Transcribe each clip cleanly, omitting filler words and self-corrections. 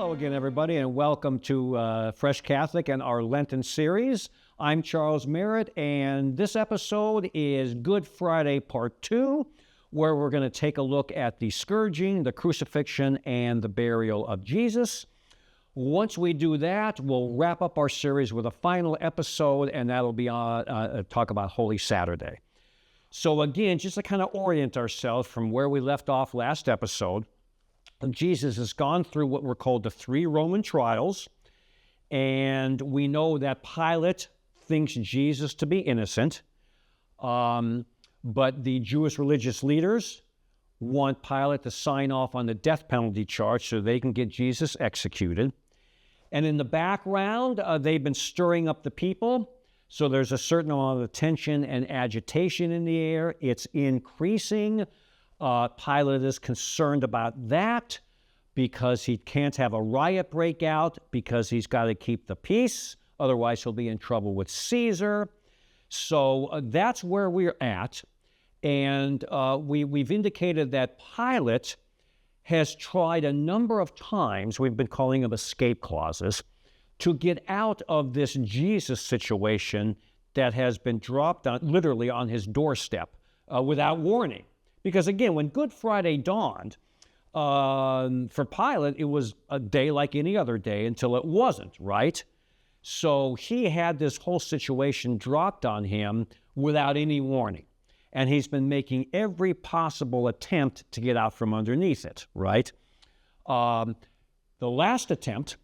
Hello again, everybody, and welcome to Fresh Catholic and our Lenten series. I'm Charles Merritt, and this episode is Good Friday Part 2, where we're going to take a look at the scourging, the crucifixion, and the burial of Jesus. Once we do that, we'll wrap up our series with a final episode, and that'll be talk about Holy Saturday. So again, just to kind of orient ourselves from where we left off last episode, Jesus has gone through what were called the 3 Roman trials, and we know that Pilate thinks Jesus to be innocent, but the Jewish religious leaders want Pilate to sign off on the death penalty charge so they can get Jesus executed. And in the background, they've been stirring up the people, so there's a certain amount of tension and agitation in the air. It's increasing. Pilate is concerned about that because he can't have a riot break out because he's got to keep the peace. Otherwise, he'll be in trouble with Caesar. So that's where we're at. And we've indicated that Pilate has tried a number of times, we've been calling them escape clauses, to get out of this Jesus situation that has been dropped on, literally on his doorstep without warning. Because again, when Good Friday dawned, for Pilate, it was a day like any other day until it wasn't, right? So he had this whole situation dropped on him without any warning. And he's been making every possible attempt to get out from underneath it, right? The last attempt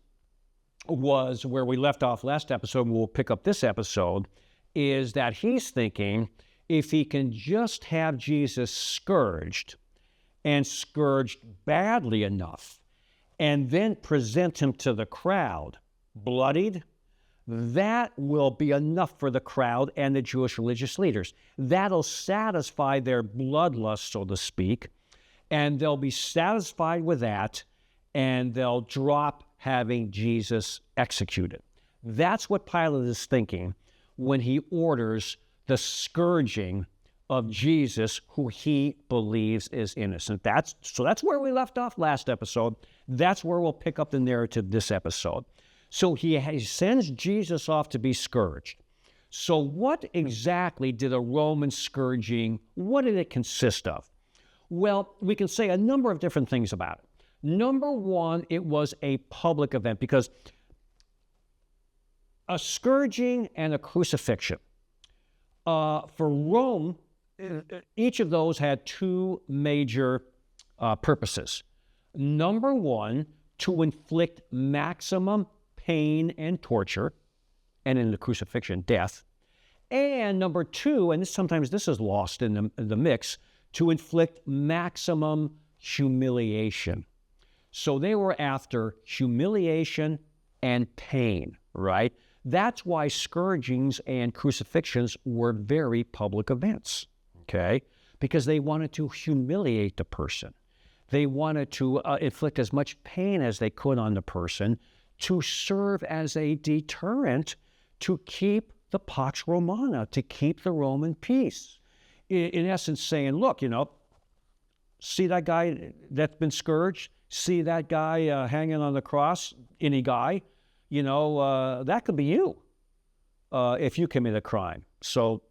was where we left off last episode, and we'll pick up this episode, is that he's thinking, if he can just have Jesus scourged, and scourged badly enough, and then present him to the crowd bloodied, that will be enough for the crowd and the Jewish religious leaders. That'll satisfy their bloodlust, so to speak, and they'll be satisfied with that, and they'll drop having Jesus executed. That's what Pilate is thinking when he orders the scourging of Jesus, who he believes is innocent. That's where we left off last episode. That's where we'll pick up the narrative this episode. So he sends Jesus off to be scourged. So what exactly did a Roman scourging, what did it consist of? Well, we can say a number of different things about it. Number one, it was a public event, because a scourging and a crucifixion, for Rome, each of those had 2 major purposes. Number one, to inflict maximum pain and torture, and in the crucifixion, death. And number 2, and sometimes this is lost in the mix, to inflict maximum humiliation. So they were after humiliation and pain, right? That's why scourgings and crucifixions were very public events, okay? Because they wanted to humiliate the person. They wanted to inflict as much pain as they could on the person to serve as a deterrent to keep the Pax Romana, to keep the Roman peace. In essence, saying, look, see that guy that's been scourged? See that guy hanging on the cross? Any guy? That could be you if you commit a crime. So,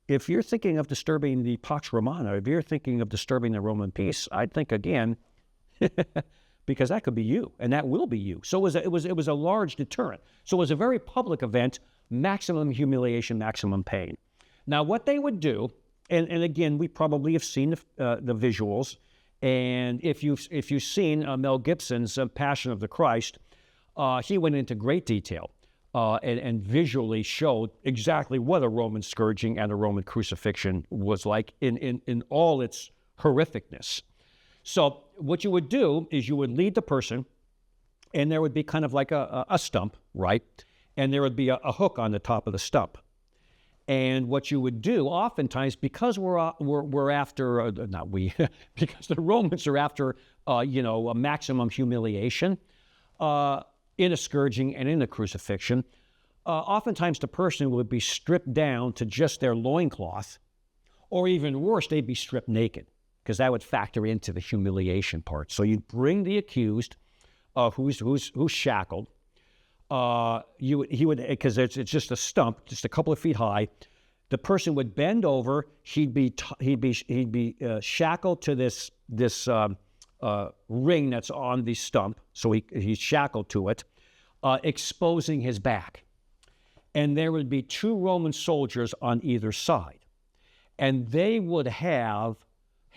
if you're thinking of disturbing the Pax Romana, if you're thinking of disturbing the Roman peace, I'd think again, because that could be you, and that will be you. So it was a large deterrent. So it was a very public event, maximum humiliation, maximum pain. Now, what they would do, and again, we probably have seen the visuals, and if you've seen Mel Gibson's Passion of the Christ, he went into great detail and visually showed exactly what a Roman scourging and a Roman crucifixion was like in all its horrificness. So what you would do is you would lead the person, and there would be kind of like a stump, right? And there would be a hook on the top of the stump. And what you would do, oftentimes, because we're after, not we, because the Romans are after, a maximum humiliation in a scourging and in a crucifixion, oftentimes the person would be stripped down to just their loincloth, or even worse, they'd be stripped naked, because that would factor into the humiliation part. So you'd bring the accused who's shackled. He would, because it's just a stump, just a couple of feet high. The person would bend over. He'd be shackled to this ring that's on the stump. So he's shackled to it, exposing his back. And there would be 2 Roman soldiers on either side. And they would have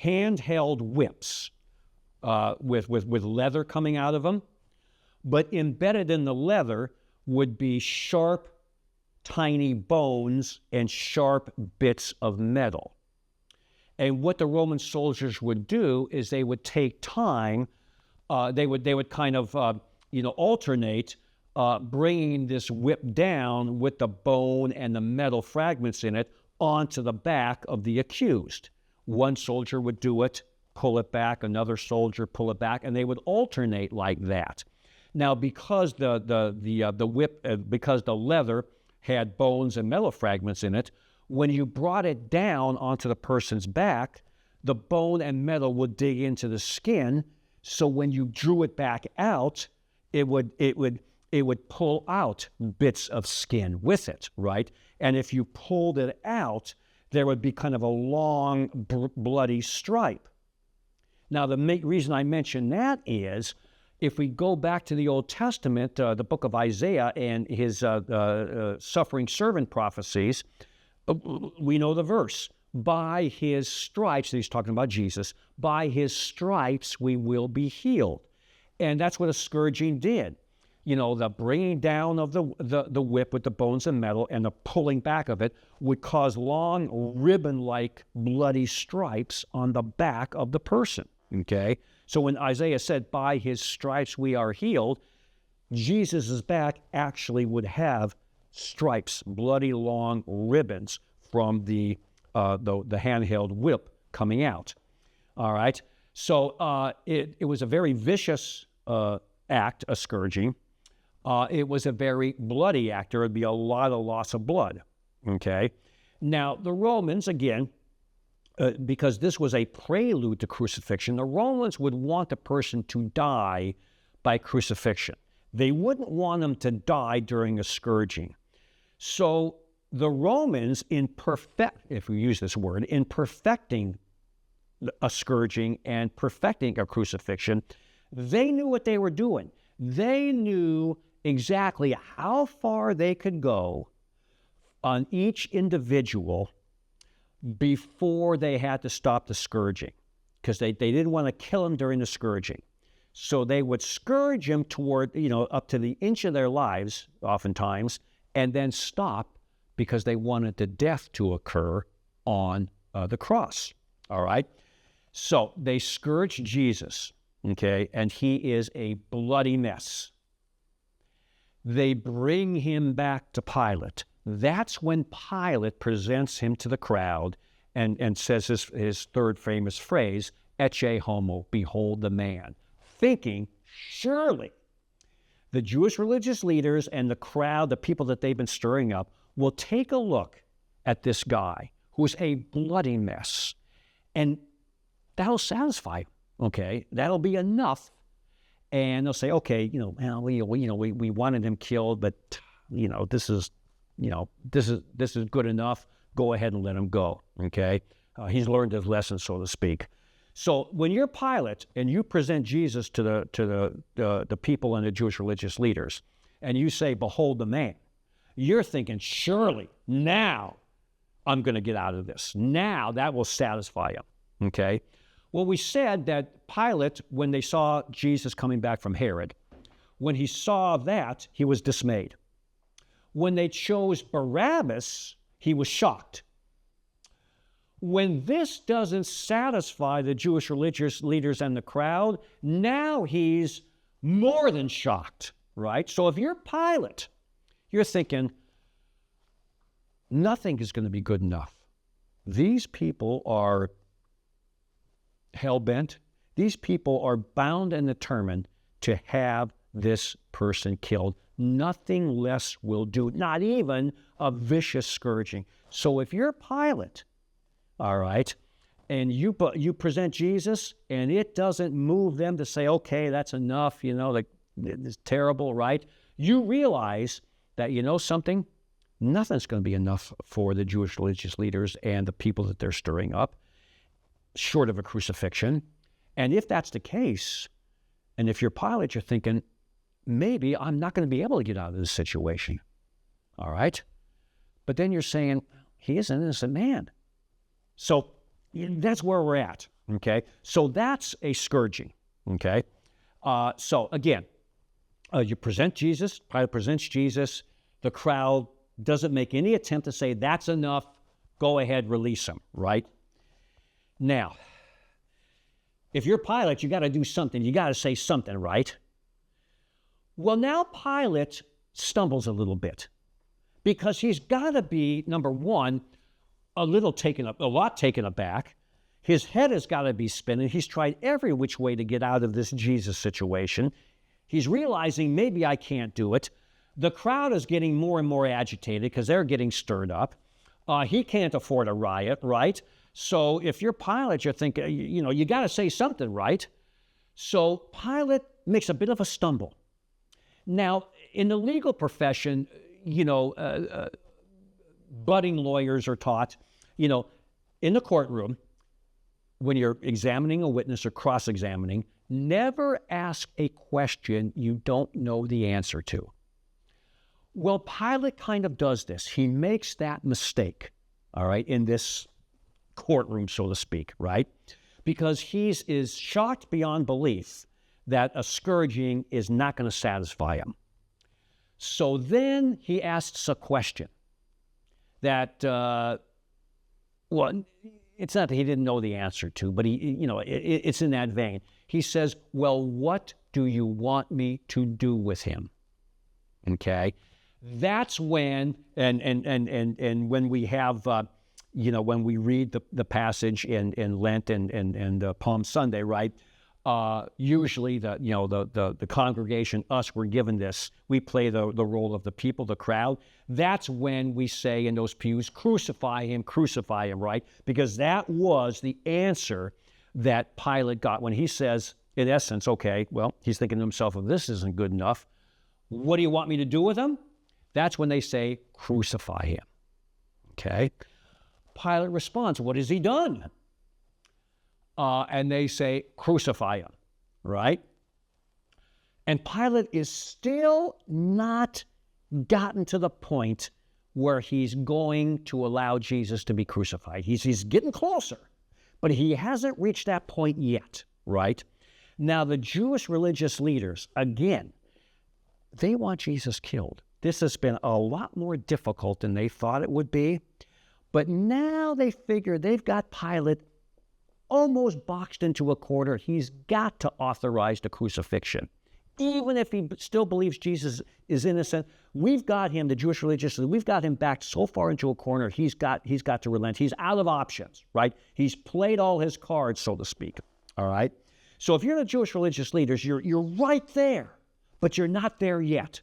handheld whips with leather coming out of them. But embedded in the leather would be sharp, tiny bones and sharp bits of metal. And what the Roman soldiers would do is they would take time, they would kind of alternate bringing this whip down with the bone and the metal fragments in it onto the back of the accused. One soldier would do it, pull it back, another soldier pull it back, and they would alternate like that. Now, because the whip, because the leather had bones and metal fragments in it, when you brought it down onto the person's back, the bone and metal would dig into the skin. So when you drew it back out, it would pull out bits of skin with it, right? And if you pulled it out, there would be kind of a long, bloody stripe. Now, the reason I mention that is, if we go back to the Old Testament, the book of Isaiah and his suffering servant prophecies, we know the verse. By his stripes, he's talking about Jesus, by his stripes we will be healed. And that's what a scourging did. The bringing down of the whip with the bones and metal and the pulling back of it would cause long ribbon-like bloody stripes on the back of the person, okay? So when Isaiah said, by his stripes we are healed, Jesus' back actually would have stripes, bloody long ribbons from the handheld whip coming out. All right? So it was a very vicious act, a scourging. It was a very bloody act. There would be a lot of loss of blood, okay? Now, the Romans, again, because this was a prelude to crucifixion, the Romans would want the person to die by crucifixion. They wouldn't want them to die during a scourging. So the Romans, if we use this word, in perfecting a scourging and perfecting a crucifixion, they knew what they were doing. They knew exactly how far they could go on each individual before they had to stop the scourging, because they didn't want to kill him during the scourging. So they would scourge him toward, up to the inch of their lives, oftentimes, and then stop because they wanted the death to occur on the cross, all right? So they scourged Jesus, okay, and he is a bloody mess. They bring him back to Pilate. That's when Pilate presents him to the crowd and says his third famous phrase, Ecce homo, behold the man, thinking, surely the Jewish religious leaders and the crowd, the people that they've been stirring up, will take a look at this guy who's a bloody mess, and that'll satisfy him, okay? That'll be enough, and they'll say, okay, we wanted him killed, but this is good enough. Go ahead and let him go, okay? He's learned his lesson, so to speak. So when you're Pilate and you present Jesus to the people and the Jewish religious leaders, and you say, behold the man, you're thinking, surely now I'm going to get out of this. Now that will satisfy him, okay? Well, we said that Pilate, when they saw Jesus coming back from Herod, when he saw that, he was dismayed. When they chose Barabbas, he was shocked. When this doesn't satisfy the Jewish religious leaders and the crowd, now he's more than shocked, right? So if you're Pilate, you're thinking, nothing is going to be good enough. These people are hell-bent. These people are bound and determined to have this person killed. Nothing less will do, not even a vicious scourging. So if you're Pilate, all right, and you present Jesus, and it doesn't move them to say, okay, that's enough, It's terrible, right? You realize that, you know something? Nothing's going to be enough for the Jewish religious leaders and the people that they're stirring up, short of a crucifixion. And if that's the case, and if you're Pilate, you're thinking, maybe I'm not going to be able to get out of this situation. All right? But then you're saying, he is an innocent man. So that's where we're at, okay? So that's a scourging, okay? So again, you present Jesus, Pilate presents Jesus, the crowd doesn't make any attempt to say, that's enough, go ahead, release him, right? Now, if you're Pilate, you got to do something. You got to say something, right? Well, now Pilate stumbles a little bit because he's got to be, number one, a lot taken aback. His head has got to be spinning. He's tried every which way to get out of this Jesus situation. He's realizing maybe I can't do it. The crowd is getting more and more agitated because they're getting stirred up. He can't afford a riot, right? So if you're Pilate, you're thinking, you got to say something, right? So Pilate makes a bit of a stumble. Now, in the legal profession, budding lawyers are taught, in the courtroom, when you're examining a witness or cross-examining, never ask a question you don't know the answer to. Well, Pilate kind of does this. He makes that mistake, all right, in this courtroom, so to speak, right? Because he is shocked beyond belief that a scourging is not going to satisfy him. So then he asks a question that, it's not that he didn't know the answer to, but it's in that vein. He says, well, what do you want me to do with him? Okay? That's when, and when we have, when we read the passage in Lent and Palm Sunday, right? Usually the congregation, us, we're given this. We play the role of the people, the crowd. That's when we say in those pews, crucify him, right? Because that was the answer that Pilate got when he says, in essence, okay, well, he's thinking to himself, well, this isn't good enough. What do you want me to do with him? That's when they say, crucify him. Okay? Pilate responds, what has he done? And they say, crucify him, right? And Pilate is still not gotten to the point where he's going to allow Jesus to be crucified. He's getting closer, but he hasn't reached that point yet, right? Now, the Jewish religious leaders, again, they want Jesus killed. This has been a lot more difficult than they thought it would be, but now they figure they've got Pilate almost boxed into a corner. He's got to authorize the crucifixion. Even if he still believes Jesus is innocent, we've got him, the Jewish religious, we've got him backed so far into a corner, he's got to relent. He's out of options, right? He's played all his cards, so to speak, all right? So if you're the Jewish religious leaders, you're right there, but you're not there yet.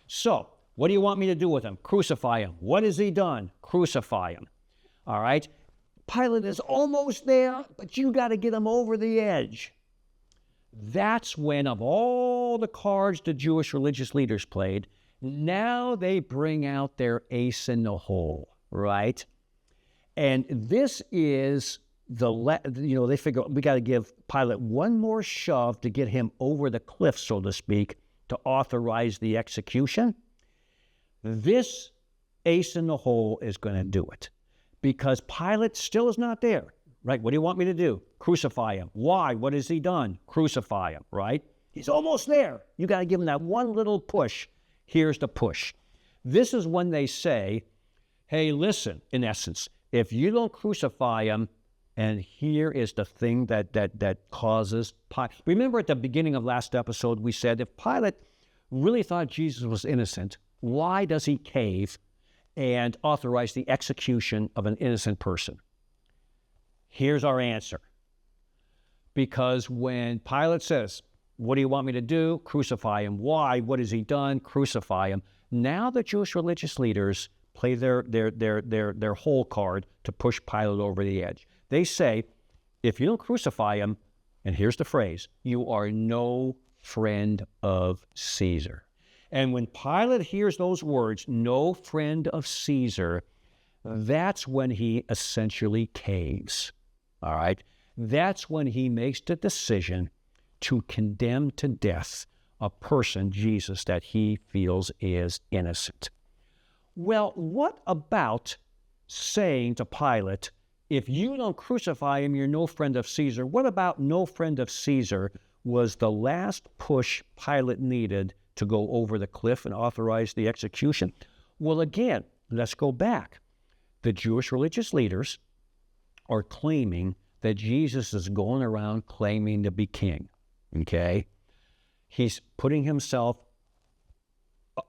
So what do you want me to do with him? Crucify him. What has he done? Crucify him, all right? Pilate is almost there, but you got to get him over the edge. That's when, of all the cards the Jewish religious leaders played, now they bring out their ace in the hole, right? And this is they figure we got to give Pilate one more shove to get him over the cliff, so to speak, to authorize the execution. This ace in the hole is going to do it. Because Pilate still is not there, right? What do you want me to do? Crucify him. Why? What has he done? Crucify him, right? He's almost there. You got to give him that one little push. Here's the push. This is when they say, hey, listen, in essence, if you don't crucify him, and here is the thing that causes Pilate. Remember at the beginning of last episode, we said if Pilate really thought Jesus was innocent, why does he cave and authorize the execution of an innocent person? Here's our answer. Because when Pilate says, what do you want me to do? Crucify him. Why? What has he done? Crucify him. Now the Jewish religious leaders play their whole card to push Pilate over the edge. They say, if you don't crucify him, and here's the phrase, you are no friend of Caesar. And when Pilate hears those words, no friend of Caesar, that's when he essentially caves. All right? That's when he makes the decision to condemn to death a person, Jesus, that he feels is innocent. Well, what about saying to Pilate, if you don't crucify him, you're no friend of Caesar? What about no friend of Caesar was the last push Pilate needed to go over the cliff and authorize the execution? Well, again, let's go back. The Jewish religious leaders are claiming that Jesus is going around claiming to be king, okay? He's putting himself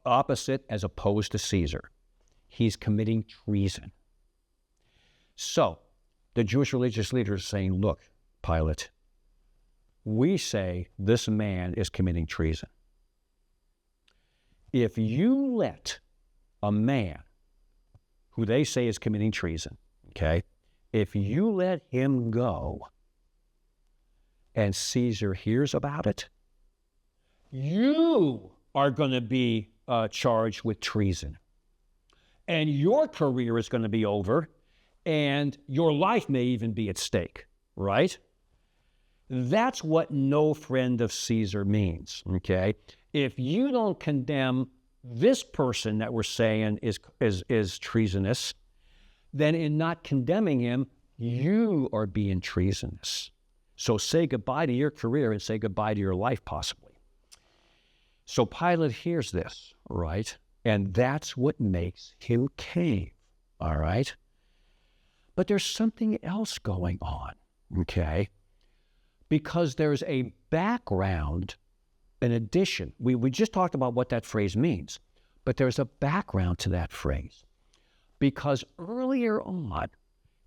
opposite as opposed to Caesar. He's committing treason. So the Jewish religious leaders are saying, look, Pilate, we say this man is committing treason. If you let a man who they say is committing treason, okay, if you let him go and Caesar hears about it, you are going to be charged with treason. And your career is going to be over, and your life may even be at stake, right? That's what no friend of Caesar means, okay? If you don't condemn this person that we're saying is treasonous, then in not condemning him, you are being treasonous. So say goodbye to your career and say goodbye to your life, possibly. So Pilate hears this, right? And that's what makes him cave, all right? But there's something else going on, okay? Because there's a background, an addition. We just talked about what that phrase means, but there's a background to that phrase. Because earlier on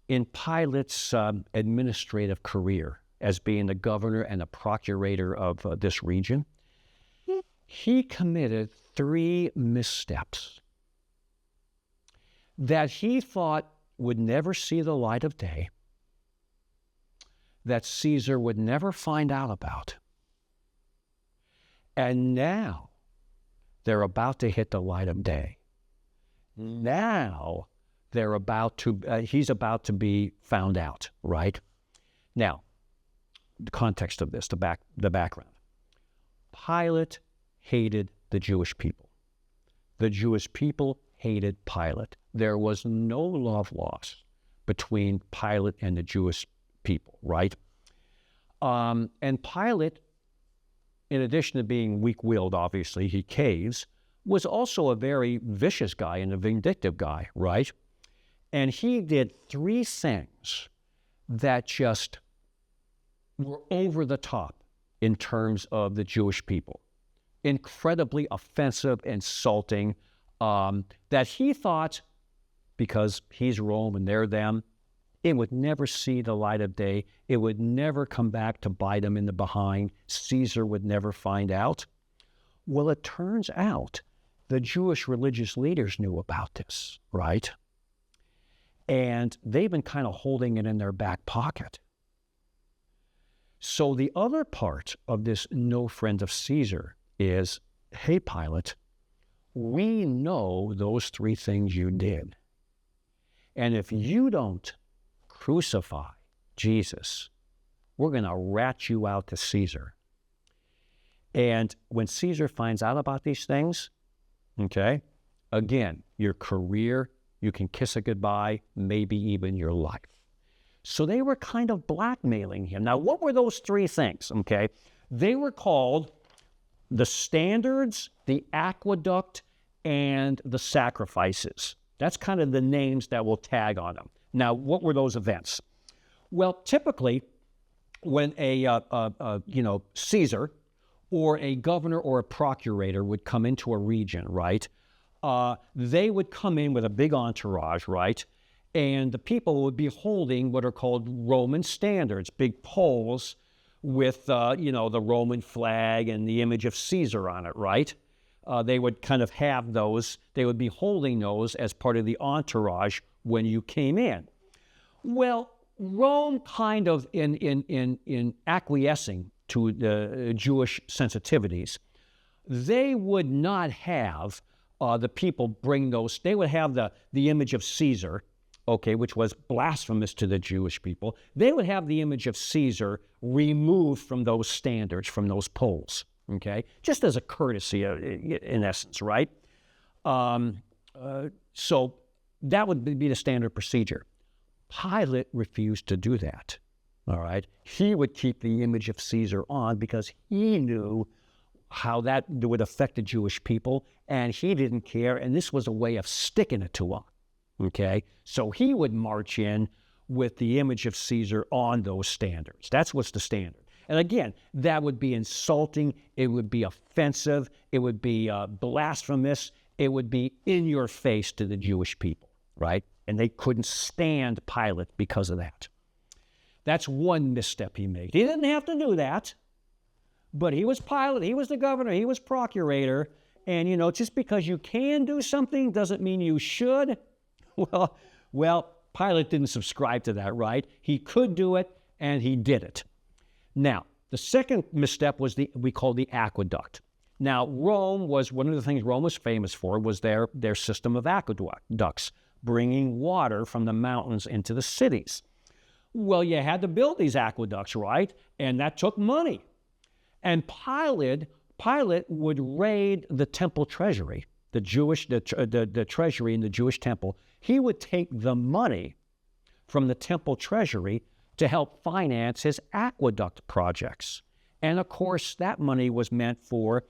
in Pilate's administrative career as being the governor and the procurator of this region, he committed 3 missteps that he thought would never see the light of day, that Caesar would never find out about. And now they're about to hit the light of day. Now they're about to, he's about to be found out, right? Now, the context of this, the background. Pilate hated the Jewish people. The Jewish people hated Pilate. There was no love lost between Pilate and the Jewish people, right? And Pilate, in addition to being weak-willed, obviously, he caves, was also a very vicious guy and a vindictive guy, right? And he did 3 things that just were over the top in terms of the Jewish people. Incredibly offensive, insulting, that he thought, because he's Rome and they're them, it would never see the light of day. It would never come back to bite him in the behind. Caesar would never find out. Well, it turns out the Jewish religious leaders knew about this, right? And they've been kind of holding it in their back pocket. So the other part of this no friend of Caesar is, hey, Pilate, we know those 3 things you did. And if you don't crucify Jesus, we're going to rat you out to Caesar. And when Caesar finds out about these things, okay, again, your career, you can kiss it goodbye, maybe even your life. So they were kind of blackmailing him. Now, what were those 3 things, okay? They were called the standards, the aqueduct, and the sacrifices. That's kind of the names that will tag on them. Now, what were those events? Well, typically, when a Caesar or a governor or a procurator would come into a region, right, they would come in with a big entourage, right, and the people would be holding what are called Roman standards, big poles with, the Roman flag and the image of Caesar on it, right? They would kind of have those. They would be holding those as part of the entourage when you came in. Well, Rome kind of, in acquiescing to the Jewish sensitivities. They would not have the people bring those. They would have the image of Caesar, okay, which was blasphemous to the Jewish people. They would have the image of Caesar removed from those standards, from those poles, okay, just as a courtesy, in essence, right? So that would be the standard procedure. Pilate refused to do that, all right? He would keep the image of Caesar on because he knew how that would affect the Jewish people, and he didn't care, and this was a way of sticking it to him, okay? So he would march in with the image of Caesar on those standards. That's what's the standard. And again, that would be insulting, it would be offensive, it would be blasphemous, it would be in your face to the Jewish people, right? And they couldn't stand Pilate because of that. That's one misstep he made. He didn't have to do that, but he was Pilate, he was the governor, he was procurator, and you know, just because you can do something doesn't mean you should. Well, Pilate didn't subscribe to that, right? He could do it, and he did it. Now, the second misstep was we call the aqueduct. Now, Rome was, one of the things Rome was famous for was their system of aqueducts, bringing water from the mountains into the cities. Well, you had to build these aqueducts, right? And that took money. And Pilate would raid the temple treasury, the treasury in the Jewish temple. He would take the money from the temple treasury to help finance his aqueduct projects. And of course, that money was meant for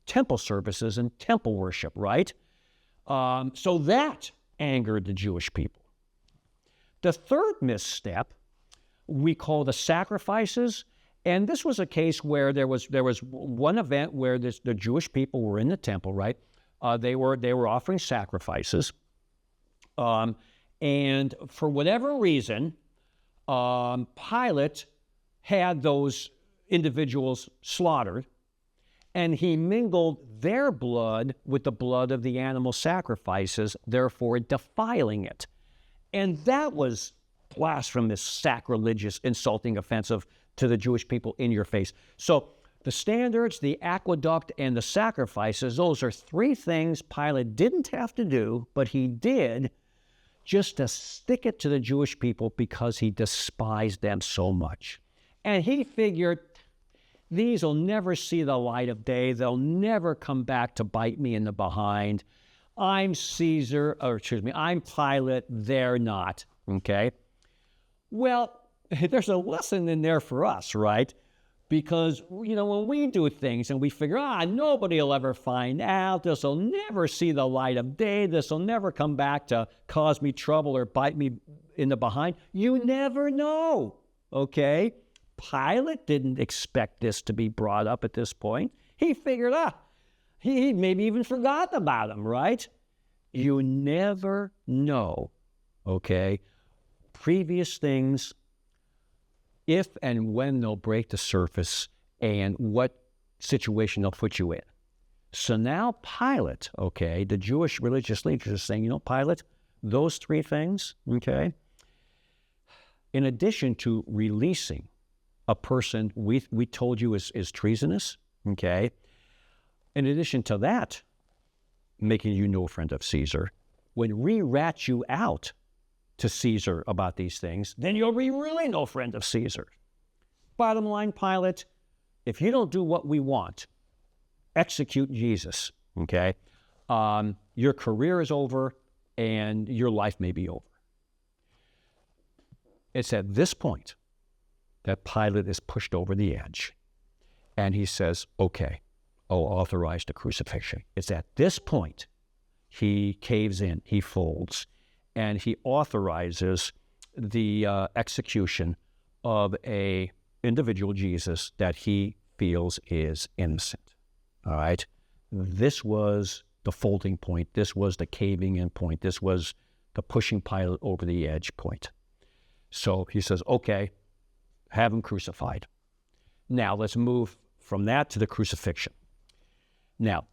temple services and temple worship, right? So that angered the Jewish people. The third misstep we call the sacrifices, and this was a case where there was one event where the Jewish people were in the temple, right? They were offering sacrifices, and for whatever reason, Pilate had those individuals slaughtered, and he mingled their blood with the blood of the animal sacrifices, therefore defiling it. And that was blasphemous, sacrilegious, insulting, offensive to the Jewish people in your face. So the standards, the aqueduct, and the sacrifices, those are three things Pilate didn't have to do, but he did just to stick it to the Jewish people because he despised them so much. And he figured, these will never see the light of day. They'll never come back to bite me in the behind. I'm I'm Pilate. They're not, okay? Well, there's a lesson in there for us, right? Because, you know, when we do things and we figure, nobody will ever find out, this will never see the light of day, this will never come back to cause me trouble or bite me in the behind, you never know, okay? Pilate didn't expect this to be brought up at this point. He figured, he maybe even forgot about him, right? You never know, okay? Previous things, if and when they'll break the surface and what situation they'll put you in. So now Pilate, okay, the Jewish religious leaders are saying, you know, Pilate, those three things, okay, in addition to releasing a person we told you is treasonous, okay, in addition to that, making you no friend of Caesar, when we rat you out to Caesar about these things, then you'll be really no friend of Caesar. Bottom line, Pilate, if you don't do what we want, execute Jesus, okay? Your career is over and your life may be over. It's at this point that Pilate is pushed over the edge and he says, okay, I'll authorize the crucifixion. It's at this point he caves in, he folds, and he authorizes the execution of a individual, Jesus, that he feels is innocent, all right? This was the folding point. This was the caving in point. This was the pushing Pilate over the edge point. So he says, okay, have him crucified. Now let's move from that to the crucifixion. Now,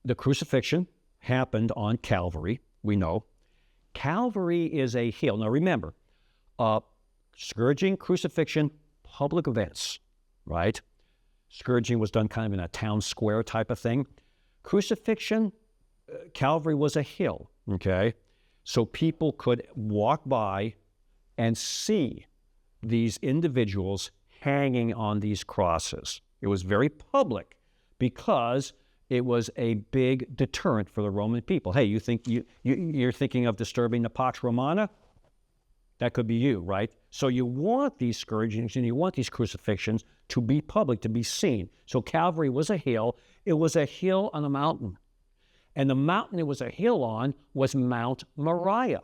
the crucifixion happened on Calvary, we know. Calvary is a hill. Now remember, scourging, crucifixion, public events, right? Scourging was done kind of in a town square type of thing. Crucifixion, Calvary was a hill, okay? So people could walk by and see these individuals hanging on these crosses. It was very public because it was a big deterrent for the Roman people. Hey, you think you're thinking of disturbing the Pax Romana? That could be you, right? So you want these scourgings and you want these crucifixions to be public, to be seen. So Calvary was a hill. It was a hill on a mountain. And the mountain it was a hill on was Mount Moriah.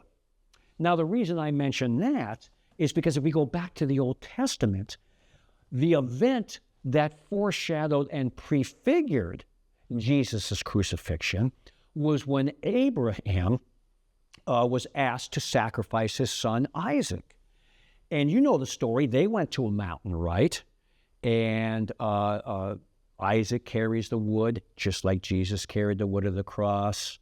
Now, the reason I mention that is because if we go back to the Old Testament, the event that foreshadowed and prefigured Jesus' crucifixion was when Abraham was asked to sacrifice his son Isaac. And you know the story. They went to a mountain, right? And Isaac carries the wood, just like Jesus carried the wood of the cross.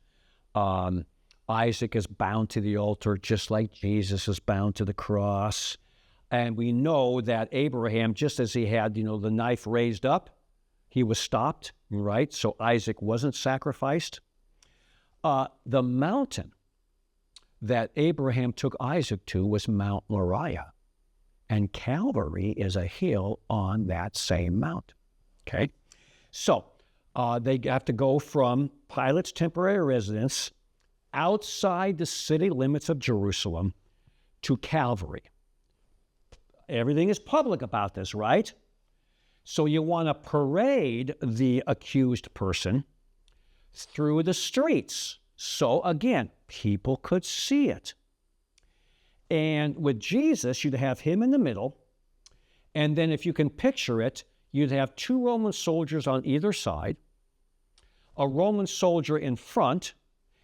Isaac is bound to the altar, just like Jesus is bound to the cross. And we know that Abraham, just as he had, the knife raised up, he was stopped, right? So Isaac wasn't sacrificed. The mountain that Abraham took Isaac to was Mount Moriah. And Calvary is a hill on that same mountain, okay? So they have to go from Pilate's temporary residence outside the city limits of Jerusalem to Calvary. Everything is public about this, right? So you want to parade the accused person through the streets. So again, people could see it. And with Jesus, you'd have him in the middle. And then if you can picture it, you'd have two Roman soldiers on either side, a Roman soldier in front,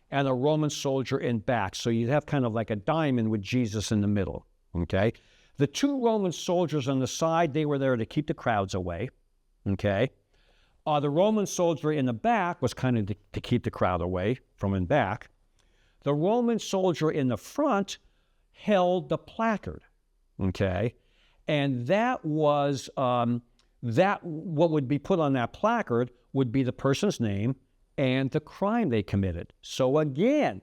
and a Roman soldier in back. So you'd have kind of like a diamond with Jesus in the middle, okay? The two Roman soldiers on the side, they were there to keep the crowds away, okay? The Roman soldier in the back was kind of to keep the crowd away from in back. The Roman soldier in the front held the placard, okay? And that was, what would be put on that placard would be the person's name and the crime they committed. So again,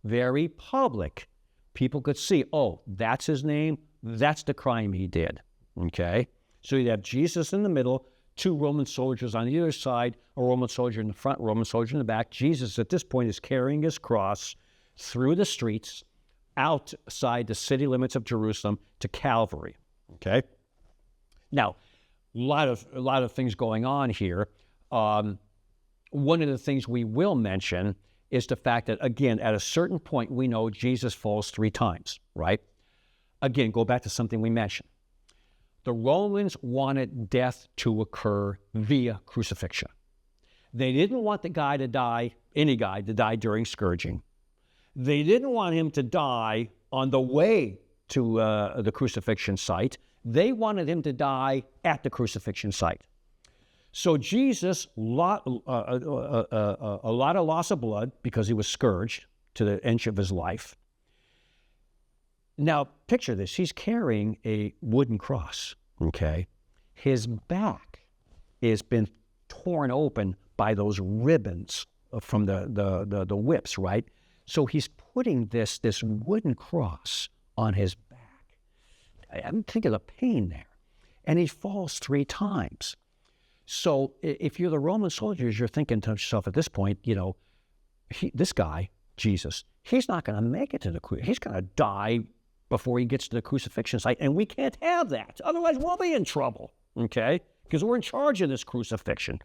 very public. People could see, oh, that's his name, that's the crime he did, okay? So you'd have Jesus in the middle, two Roman soldiers on either side, a Roman soldier in the front, Roman soldier in the back. Jesus at this point is carrying his cross through the streets outside the city limits of Jerusalem to Calvary, okay? Now, a lot of things going on here. One of the things we will mention is the fact that, again, at a certain point, we know Jesus falls 3 times, right? Again, go back to something we mentioned. The Romans wanted death to occur via crucifixion. They didn't want the guy to die, any guy to die during scourging. They didn't want him to die on the way to the crucifixion site. They wanted him to die at the crucifixion site. So Jesus, a lot of loss of blood because he was scourged to the end of his life. Now, picture this. He's carrying a wooden cross, okay? His back has been torn open by those ribbons from the whips, right? So he's putting this wooden cross on his back. I'm thinking of the pain there. And he falls 3 times. So if you're the Roman soldiers, you're thinking to yourself at this point, this guy, Jesus, he's not going to make it to the crucifixion. He's going to die before he gets to the crucifixion site, and we can't have that. Otherwise, we'll be in trouble, okay? Because we're in charge of this crucifixion,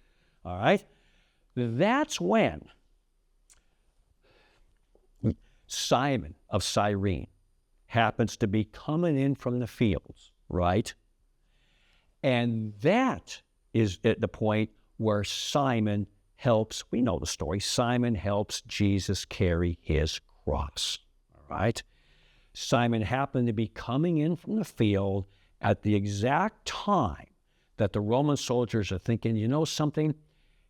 all right? That's when Simon of Cyrene happens to be coming in from the fields, right? And that is at the point where Simon helps, we know the story, Simon helps Jesus carry his cross, all right? Simon happened to be coming in from the field at the exact time that the Roman soldiers are thinking, you know something?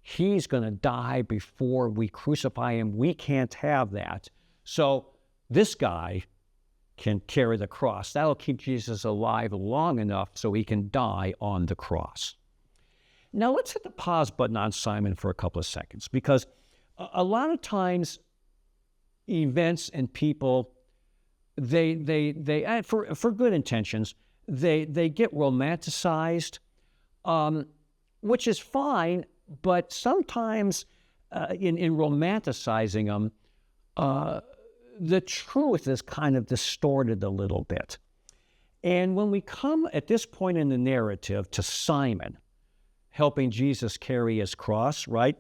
He's going to die before we crucify him. We can't have that. So this guy can carry the cross. That'll keep Jesus alive long enough so he can die on the cross. Now let's hit the pause button on Simon for a couple of seconds, because a lot of times events and people, they for good intentions, they get romanticized, which is fine, but sometimes in romanticizing them, the truth is kind of distorted a little bit. And when we come at this point in the narrative to Simon helping Jesus carry his cross, right?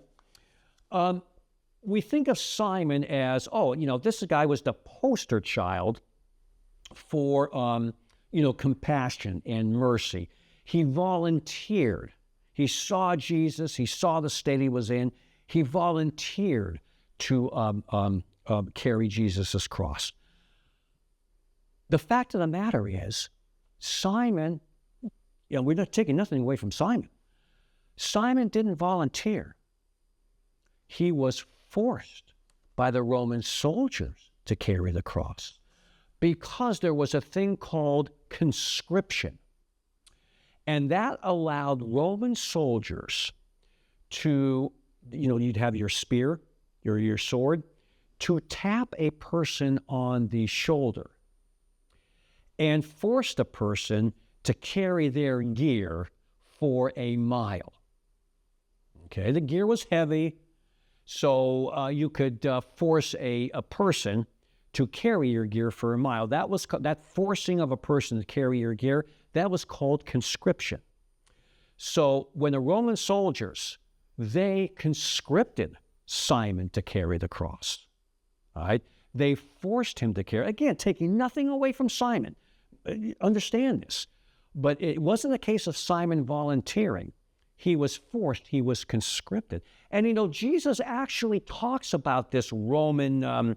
We think of Simon as, this guy was the poster child for, compassion and mercy. He volunteered. He saw Jesus. He saw the state he was in. He volunteered to carry Jesus' cross. The fact of the matter is, Simon, we're not taking nothing away from Simon. Simon didn't volunteer. He was forced by the Roman soldiers to carry the cross because there was a thing called conscription. And that allowed Roman soldiers to, you'd have your spear, your sword, to tap a person on the shoulder and force the person to carry their gear for a mile. Okay, the gear was heavy, so you could force a person to carry your gear for a mile. That forcing of a person to carry your gear, that was called conscription. So when the Roman soldiers, they conscripted Simon to carry the cross. All right? They forced him to carry, again, taking nothing away from Simon. Understand this. But it wasn't a case of Simon volunteering. He was forced. He was conscripted. And, Jesus actually talks about this Roman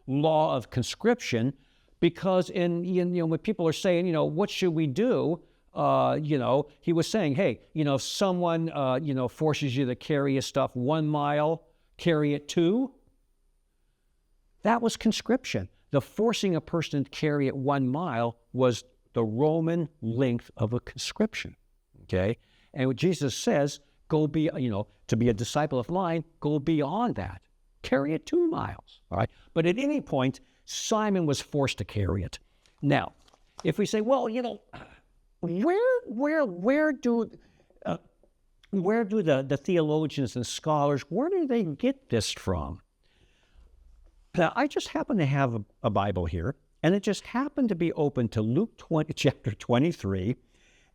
law of conscription because when people are saying, what should we do? He was saying, hey, if someone, forces you to carry his stuff 1 mile, carry it 2. That was conscription. The forcing a person to carry it 1 mile was the Roman length of a conscription, okay? And what Jesus says, to be a disciple of mine, go beyond that. Carry it 2 miles, all right? But at any point, Simon was forced to carry it. Now, if we say, well, where do the theologians and scholars, where do they get this from? Now, I just happen to have a Bible here, and it just happened to be open to Luke chapter 23,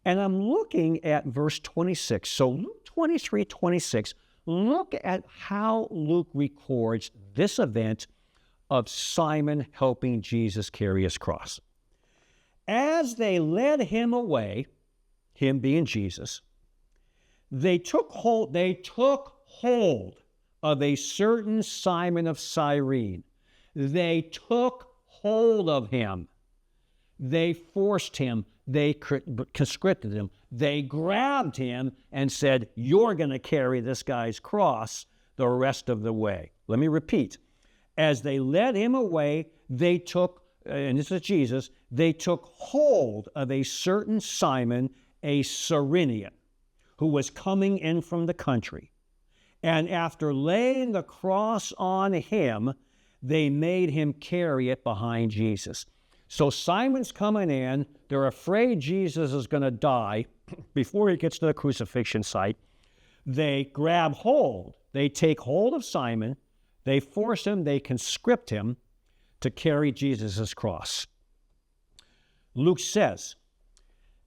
and I'm looking at verse 26. So Luke 23:26, look at how Luke records this event of Simon helping Jesus carry his cross. As they led him away, him being Jesus, they took hold of a certain Simon of Cyrene. They took hold of him. They forced him. They conscripted him. They grabbed him and said, you're going to carry this guy's cross the rest of the way. Let me repeat. As they led him away, they took, and this is Jesus, they took hold of a certain Simon, a Cyrenian, who was coming in from the country. And after laying the cross on him, they made him carry it behind Jesus. So Simon's coming in. They're afraid Jesus is going to die before he gets to the crucifixion site. They grab hold. They take hold of Simon. They force him. They conscript him to carry Jesus' cross. Luke says,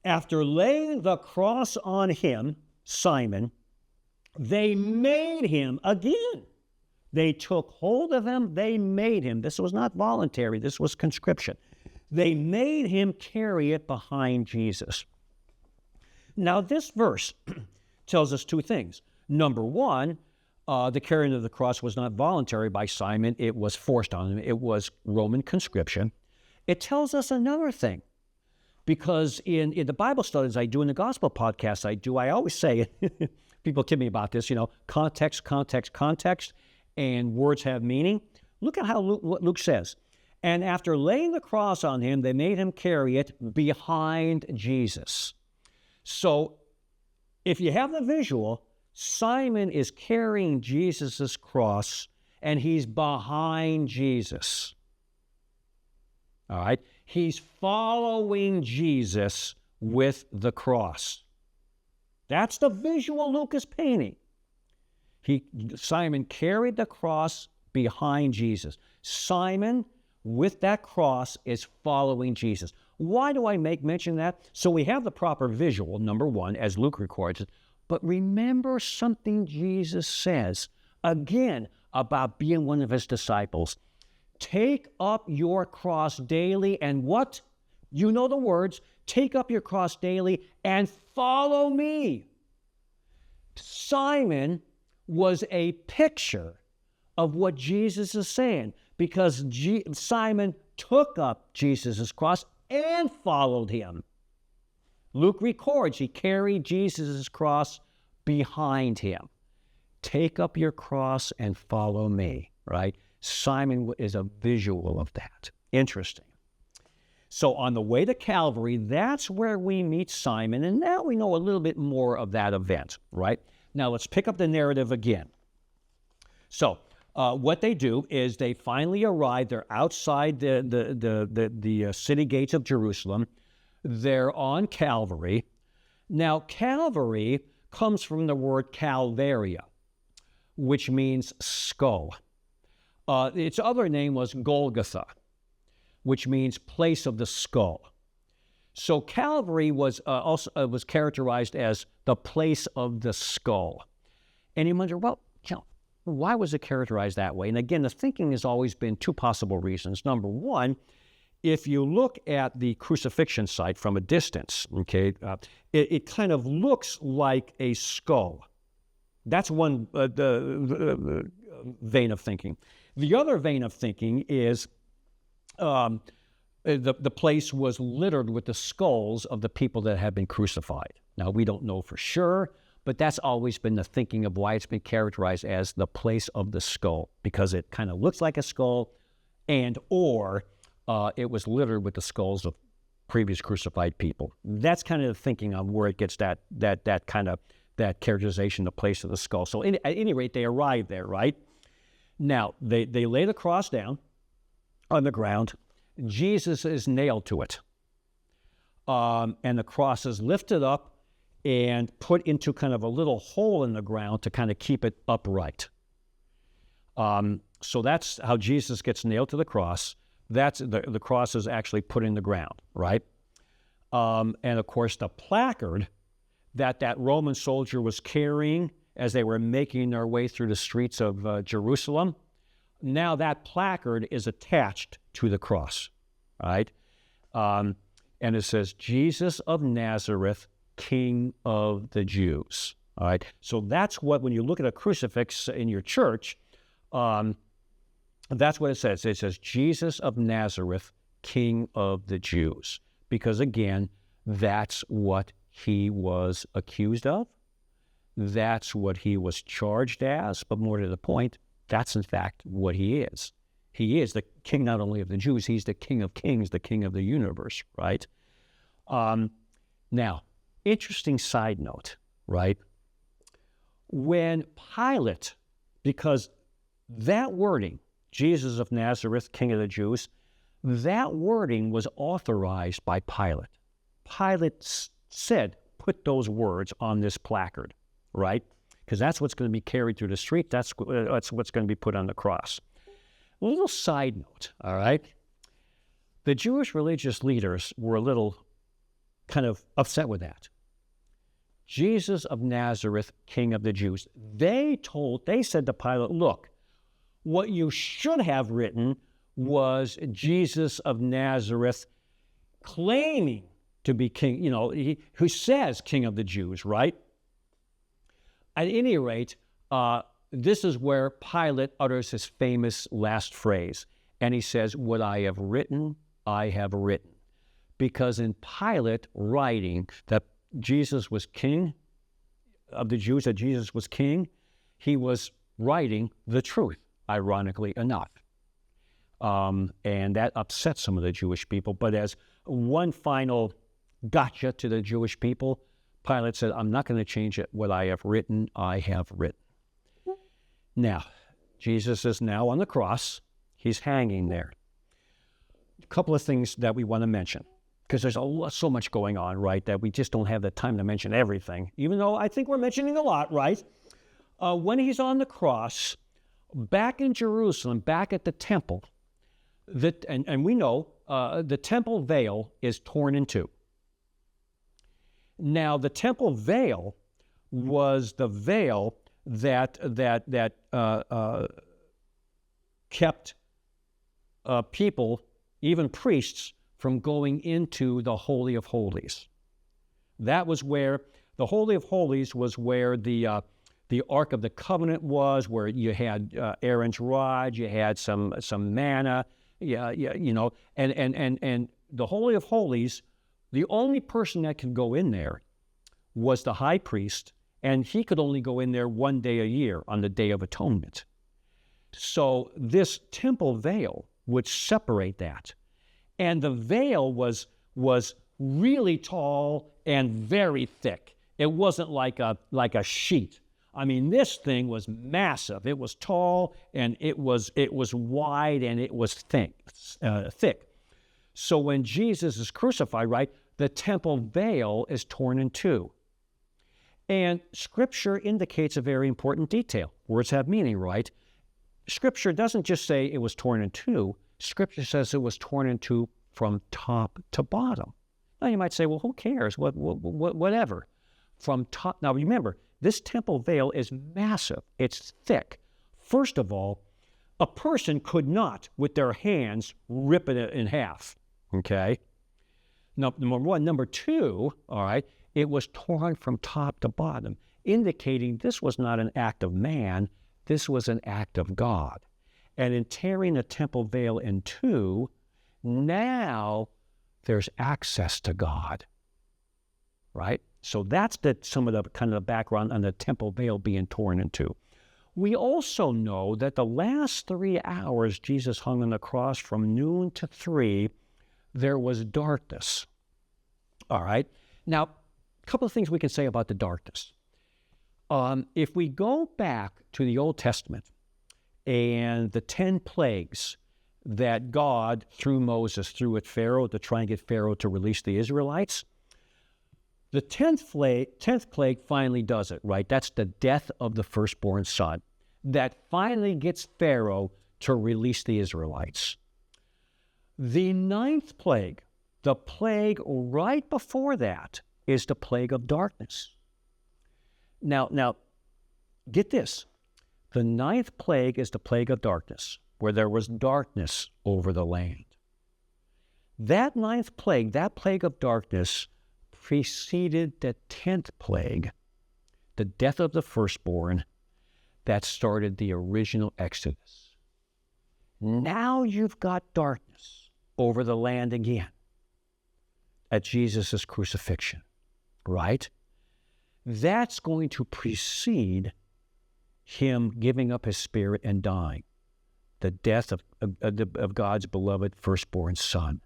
after laying the cross on him, Simon, they made him again. They took hold of him. They made him. This was not voluntary. This was conscription. They made him carry it behind Jesus. Now, this verse tells us 2 things. Number one, the carrying of the cross was not voluntary by Simon. It was forced on him. It was Roman conscription. It tells us another thing. Because in the Bible studies I do, in the gospel podcasts I always say, people kid me about this, context, context, context, and words have meaning. Look at how Luke says. And after laying the cross on him, they made him carry it behind Jesus. So if you have the visual, Simon is carrying Jesus' cross, and he's behind Jesus. All right? He's following Jesus with the cross. That's the visual Luke is painting. Simon carried the cross behind Jesus. Simon, with that cross, is following Jesus. Why do I make mention of that? So we have the proper visual, number one, as Luke records it. But remember something Jesus says, again, about being one of his disciples. Take up your cross daily and what? You know the words. Take up your cross daily and follow me. Simon was a picture of what Jesus is saying, because Simon took up Jesus' cross and followed him. Luke records he carried Jesus' cross behind him. Take up your cross and follow me, right? Simon is a visual of that. Interesting. So on the way to Calvary, that's where we meet Simon, and now we know a little bit more of that event, right? Now let's pick up the narrative again. So what they do is they finally arrive. They're outside the city gates of Jerusalem. They're on Calvary. Now Calvary comes from the word Calvaria, which means skull. Its other name was Golgotha, which means place of the skull. So Calvary was was characterized as the place of the skull. And you wonder, well, why was it characterized that way? And again, the thinking has always been two possible reasons. Number one, if you look at the crucifixion site from a distance, okay, it kind of looks like a skull. That's one the vein of thinking. The other vein of thinking is the place was littered with the skulls of the people that had been crucified. Now, we don't know for sure, but that's always been the thinking of why it's been characterized as the place of the skull, because it kind of looks like a skull, and or it was littered with the skulls of previous crucified people. That's kind of the thinking on where it gets that characterization, the place of the skull. So at any rate, they arrive there, right? Now, they lay the cross down on the ground. Jesus is nailed to it. And the cross is lifted up and put into kind of a little hole in the ground to kind of keep it upright. So that's how Jesus gets nailed to the cross. That's the cross is actually put in the ground, right? And of course, the placard that Roman soldier was carrying as they were making their way through the streets of Jerusalem, now that placard is attached to the cross, right? And it says, Jesus of Nazareth, King of the Jews, all right? So that's what, when you look at a crucifix in your church, that's what it says. It says, Jesus of Nazareth, King of the Jews. Because again, that's what he was accused of. That's what he was charged as. But more to the point, that's in fact what he is. He is the king not only of the Jews, he's the King of kings, the king of the universe, right? Now, interesting side note, right? When Pilate, because that wording, Jesus of Nazareth, King of the Jews, that wording was authorized by Pilate. Pilate said, put those words on this placard, right? Because that's what's going to be carried through the street. That's what's going to be put on the cross. A little side note, all right? The Jewish religious leaders were a little kind of upset with that. Jesus of Nazareth, King of the Jews. They said to Pilate, look, what you should have written was Jesus of Nazareth claiming to be king, who says King of the Jews, right? At any rate, this is where Pilate utters his famous last phrase. And he says, what I have written, I have written. Because in Pilate writing that Jesus was king of the Jews, that Jesus was king, he was writing the truth, ironically enough. And that upset some of the Jewish people. But as one final gotcha to the Jewish people, Pilate said, I'm not going to change it. What I have written, I have written. Now, Jesus is now on the cross. He's hanging there. A couple of things that we want to mention, because there's so much going on, right, that we just don't have the time to mention everything, even though I think we're mentioning a lot, right? When he's on the cross, back in Jerusalem, back at the temple, and we know the temple veil is torn in two. Now, the temple veil was the veil that kept people, even priests, from going into the Holy of Holies. That was where the Holy of Holies was, where the Ark of the Covenant was, where you had Aaron's rod, you had some manna, and the Holy of Holies, the only person that could go in there was the high priest, and he could only go in there one day a year on the Day of Atonement. So this temple veil would separate that. And the veil was really tall and very thick. It wasn't like a sheet. I mean, this thing was massive. It was tall, and it was wide, and it was thick. So when Jesus is crucified, right, the temple veil is torn in two. And Scripture indicates a very important detail. Words have meaning, right? Scripture doesn't just say it was torn in two. Scripture says it was torn in two from top to bottom. Now you might say, well, who cares? Whatever. From top. Now remember, this temple veil is massive. It's thick. First of all, a person could not, with their hands, rip it in half. Okay? Now, number one. Number two, all right, it was torn from top to bottom, indicating this was not an act of man, this was an act of God. And in tearing the temple veil in two, now there's access to God, right? So that's some of the kind of the background on the temple veil being torn in two. We also know that the last 3 hours Jesus hung on the cross, from noon to 3, there was darkness. All right? Now, a couple of things we can say about the darkness. If we go back to the Old Testament and the 10 plagues that God, through Moses, threw at Pharaoh to try and get Pharaoh to release the Israelites, the 10th plague finally does it, right? That's the death of the firstborn son. That finally gets Pharaoh to release the Israelites. The 9th plague, the plague right before that, is the plague of darkness. Now, get this. The 9th plague is the plague of darkness, where there was darkness over the land. That 9th plague, that plague of darkness, preceded the 10th plague, the death of the firstborn, that started the original Exodus. Now you've got darkness over the land again at Jesus' crucifixion, right? That's going to precede him giving up his spirit and dying, the death of God's beloved firstborn son.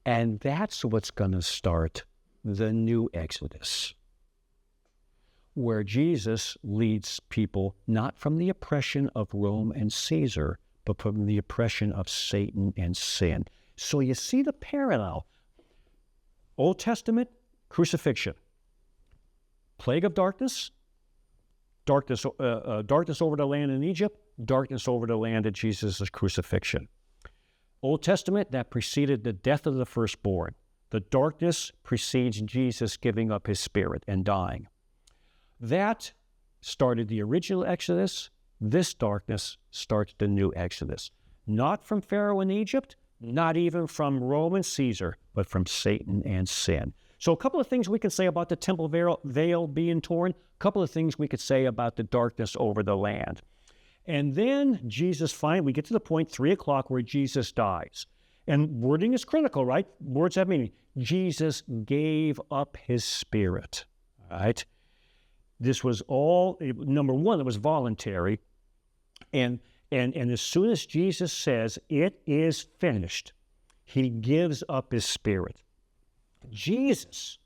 And that's what's going to start the new Exodus, where Jesus leads people not from the oppression of Rome and Caesar, but from the oppression of Satan and sin. So you see the parallel. Old Testament, crucifixion. Plague of darkness, darkness over the land in Egypt, darkness over the land at Jesus' crucifixion. Old Testament, that preceded the death of the firstborn. The darkness precedes Jesus giving up his spirit and dying. That started the original Exodus. This darkness starts the new Exodus. Not from Pharaoh in Egypt, not even from Rome and Caesar, but from Satan and sin. So a couple of things we can say about the temple veil being torn, a couple of things we could say about the darkness over the land. And then Jesus finally, we get to the point, 3 o'clock, where Jesus dies. And wording is critical, right? Words have meaning. Jesus gave up his spirit, all right? This was all, number one, it was voluntary. And And as soon as Jesus says, it is finished, he gives up his spirit. Jesus,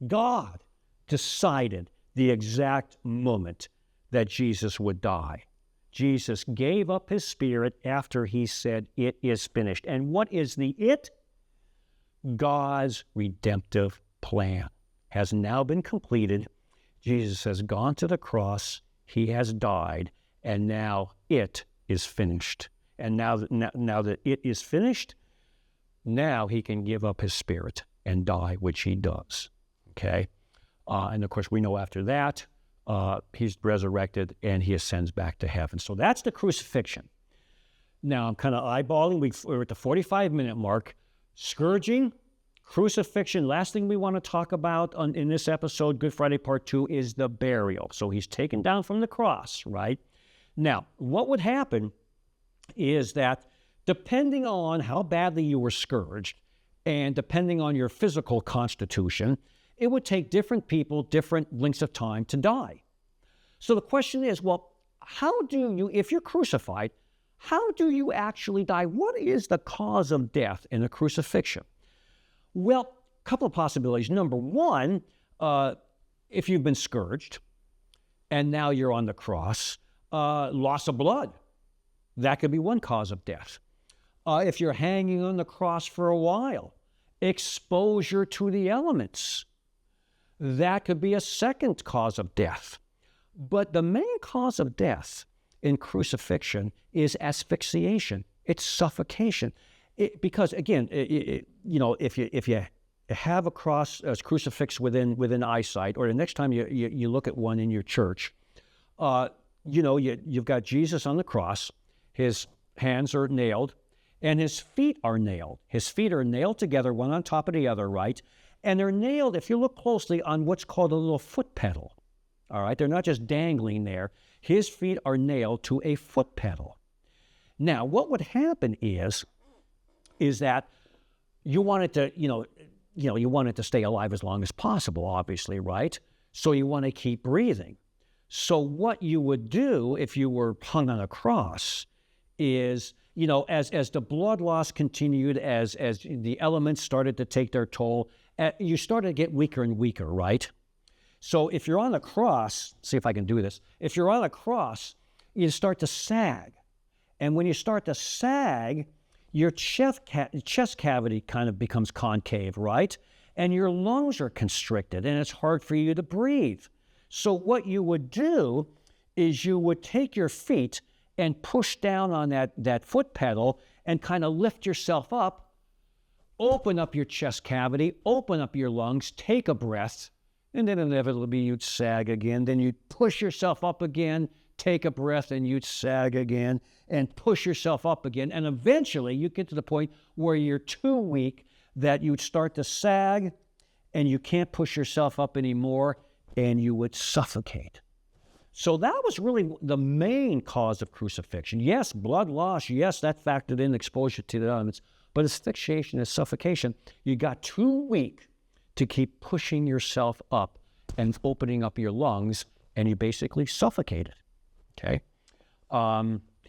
God, decided the exact moment that Jesus would die. Jesus gave up his spirit after he said, it is finished. And what is the it? God's redemptive plan has now been completed. Jesus has gone to the cross. He has died. And now it is finished. And now that it is finished, now he can give up his spirit and die, which he does. Okay? And of course, we know after that, he's resurrected and he ascends back to heaven. So that's the crucifixion. Now, I'm kind of eyeballing. We're at the 45-minute mark. Scourging, crucifixion. Last thing we want to talk about in this episode, Good Friday Part 2, is the burial. So he's taken down from the cross, right? Now, what would happen is that depending on how badly you were scourged and depending on your physical constitution, it would take different people different lengths of time to die. So the question is, well, how do you, if you're crucified, how do you actually die? What is the cause of death in a crucifixion? Well, a couple of possibilities. Number one, if you've been scourged and now you're on the cross, loss of blood. That could be one cause of death. If you're hanging on the cross for a while, exposure to the elements. That could be a second cause of death. But the main cause of death in crucifixion is asphyxiation. It's suffocation. Because again, if you have a cross as crucifix within eyesight, or the next time you look at one in your church, you've got Jesus on the cross. His hands are nailed, and his feet are nailed. His feet are nailed together, one on top of the other, right? And they're nailed, if you look closely, on what's called a little foot pedal. All right, they're not just dangling there. His feet are nailed to a foot pedal. Now, what would happen is that you want it to, you want it to stay alive as long as possible, obviously, right? So you want to keep breathing. So what you would do if you were hung on a cross is, as the blood loss continued, as the elements started to take their toll, you started to get weaker and weaker, right? So if you're on a cross, see if I can do this. If you're on a cross, you start to sag. And when you start to sag, your chest cavity kind of becomes concave, right? And your lungs are constricted, and it's hard for you to breathe. So what you would do is you would take your feet and push down on that foot pedal and kind of lift yourself up, open up your chest cavity, open up your lungs, take a breath, and then inevitably you'd sag again. Then you'd push yourself up again, take a breath, and you'd sag again, and push yourself up again. And eventually you get to the point where you're too weak that you'd start to sag and you can't push yourself up anymore, and you would suffocate. So that was really the main cause of crucifixion. Yes, blood loss, yes, that factored in exposure to the elements, but asphyxiation is suffocation. You got too weak to keep pushing yourself up and opening up your lungs, and you basically suffocated, okay?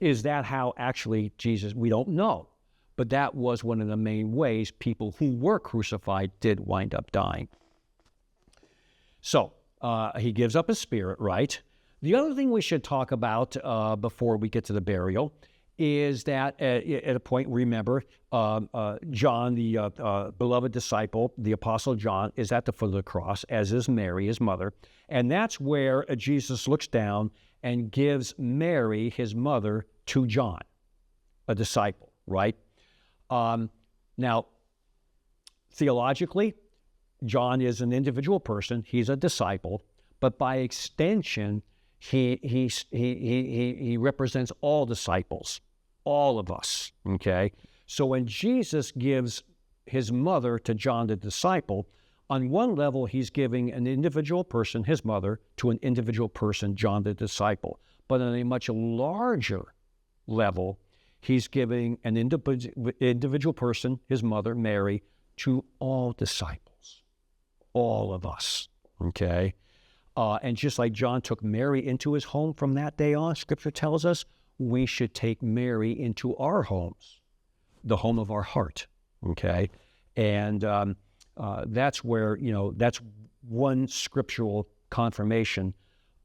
Is that how actually Jesus, we don't know, but that was one of the main ways people who were crucified did wind up dying. So, he gives up his spirit, right? The other thing we should talk about before we get to the burial is that at a point, remember, John, the beloved disciple, the Apostle John, is at the foot of the cross, as is Mary, his mother. And that's where Jesus looks down and gives Mary, his mother, to John, a disciple, right? Now, theologically, John is an individual person. He's a disciple. But by extension, he represents all disciples, all of us, okay? So when Jesus gives his mother to John the disciple, on one level, he's giving an individual person, his mother, to an individual person, John the disciple. But on a much larger level, he's giving an individual person, his mother, Mary, to all disciples, all of us, okay? And just like John took Mary into his home from that day on, Scripture tells us, we should take Mary into our homes, the home of our heart, okay? And that's where, that's one scriptural confirmation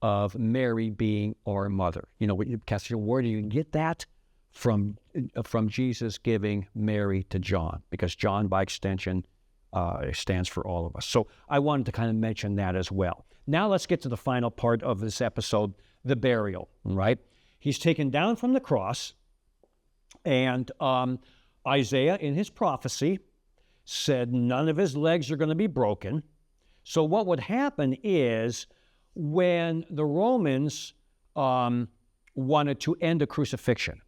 of Mary being our mother. Cassie, where do you get that? From Jesus giving Mary to John, because John, by extension, stands for all of us. So I wanted to kind of mention that as well. Now let's get to the final part of this episode, the burial, right? He's taken down from the cross, and Isaiah, in his prophecy, said none of his legs are going to be broken. So what would happen is when the Romans wanted to end a crucifixion,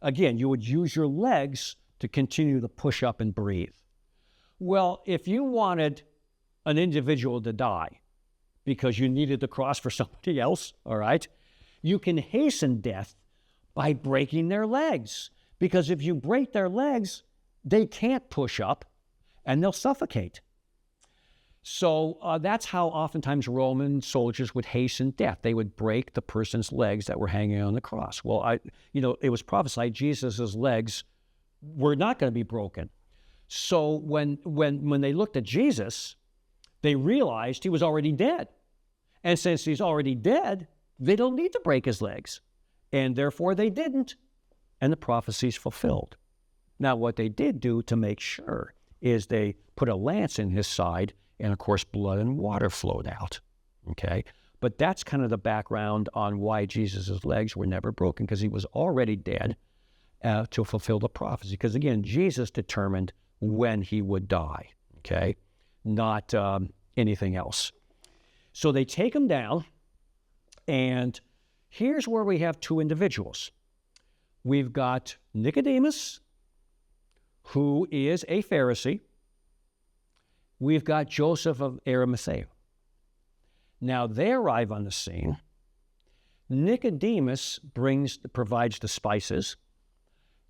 again, you would use your legs to continue to push up and breathe. Well, if you wanted an individual to die because you needed the cross for somebody else, all right, you can hasten death by breaking their legs. Because if you break their legs, they can't push up and they'll suffocate. So that's how oftentimes Roman soldiers would hasten death. They would break the person's legs that were hanging on the cross. Well, it was prophesied Jesus' legs were not going to be broken. So when they looked at Jesus, they realized he was already dead. And since he's already dead, they don't need to break his legs. And therefore they didn't. And the prophecy's fulfilled. Now, what they did do to make sure is they put a lance in his side, and of course, blood and water flowed out. Okay? But that's kind of the background on why Jesus' legs were never broken, because he was already dead to fulfill the prophecy. Because again, Jesus determined when he would die, okay? Not anything else. So they take him down, and here's where we have two individuals. We've got Nicodemus, who is a Pharisee. We've got Joseph of Arimathea. Now they arrive on the scene. Nicodemus provides the spices.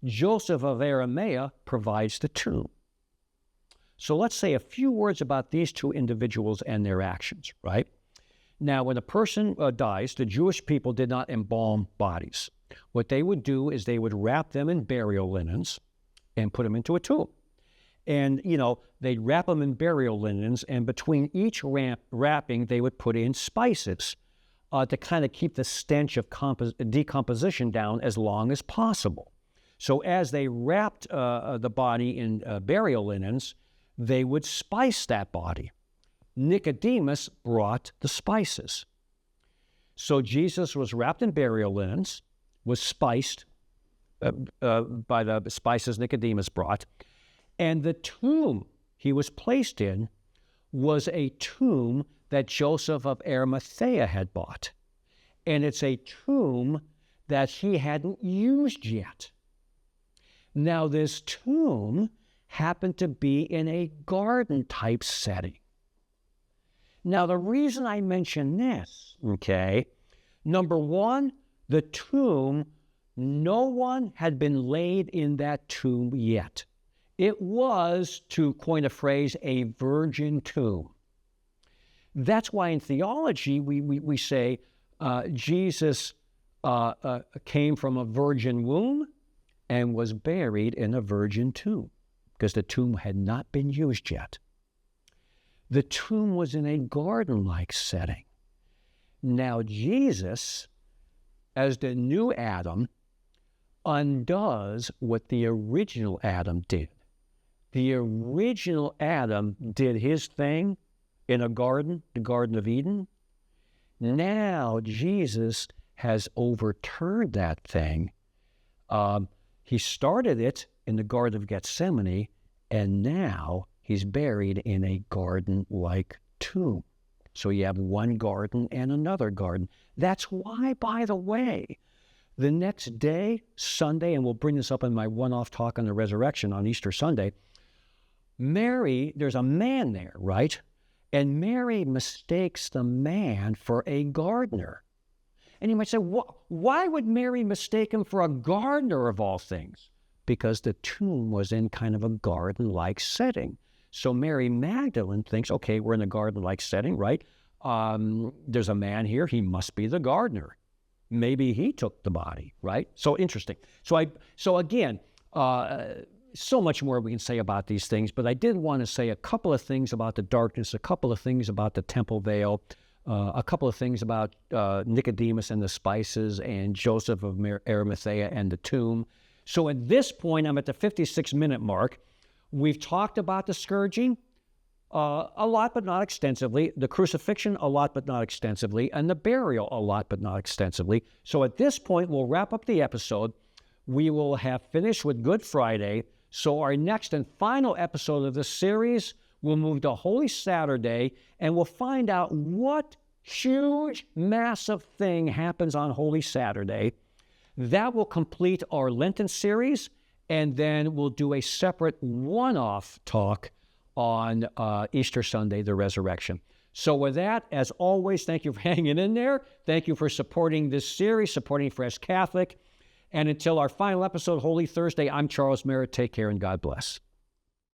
Joseph of Arimathea provides the tomb. So let's say a few words about these two individuals and their actions, right? Now, when a person dies, the Jewish people did not embalm bodies. What they would do is they would wrap them in burial linens and put them into a tomb. And, they'd wrap them in burial linens, and between each wrapping, they would put in spices to kind of keep the stench of decomposition down as long as possible. So as they wrapped the body in burial linens, they would spice that body. Nicodemus brought the spices. So Jesus was wrapped in burial linens, was spiced by the spices Nicodemus brought, and the tomb he was placed in was a tomb that Joseph of Arimathea had bought. And it's a tomb that he hadn't used yet. Now, this tomb happened to be in a garden-type setting. Now, the reason I mention this, okay, number one, the tomb, no one had been laid in that tomb yet. It was, to coin a phrase, a virgin tomb. That's why in theology we say Jesus came from a virgin womb and was buried in a virgin tomb, because the tomb had not been used yet. The tomb was in a garden-like setting. Now Jesus, as the new Adam, undoes what the original Adam did. The original Adam did his thing in a garden, the Garden of Eden. Now Jesus has overturned that thing. He started it in the Garden of Gethsemane, and now he's buried in a garden-like tomb. So you have one garden and another garden. That's why, by the way, the next day, Sunday, and we'll bring this up in my one-off talk on the resurrection on Easter Sunday, Mary, there's a man there, right? And Mary mistakes the man for a gardener. And you might say, why would Mary mistake him for a gardener of all things? Because the tomb was in kind of a garden-like setting. So Mary Magdalene thinks, okay, we're in a garden-like setting, right? There's a man here, he must be the gardener. maybe he took the body, right? So interesting. So again, so much more we can say about these things, but I did want to say a couple of things about the darkness, a couple of things about the temple veil, a couple of things about Nicodemus and the spices, and Joseph of Arimathea and the tomb. So at this point, I'm at the 56-minute mark. We've talked about the scourging a lot, but not extensively. The crucifixion, a lot, but not extensively. And the burial, a lot, but not extensively. So at this point, we'll wrap up the episode. We will have finished with Good Friday. So our next and final episode of this series will move to Holy Saturday, and we'll find out what huge, massive thing happens on Holy Saturday. That will complete our Lenten series, and then we'll do a separate one-off talk on Easter Sunday, the resurrection. So with that, as always, thank you for hanging in there. Thank you for supporting this series, supporting Fresh Catholic. And until our final episode, Holy Thursday, I'm Charles Merritt. Take care and God bless.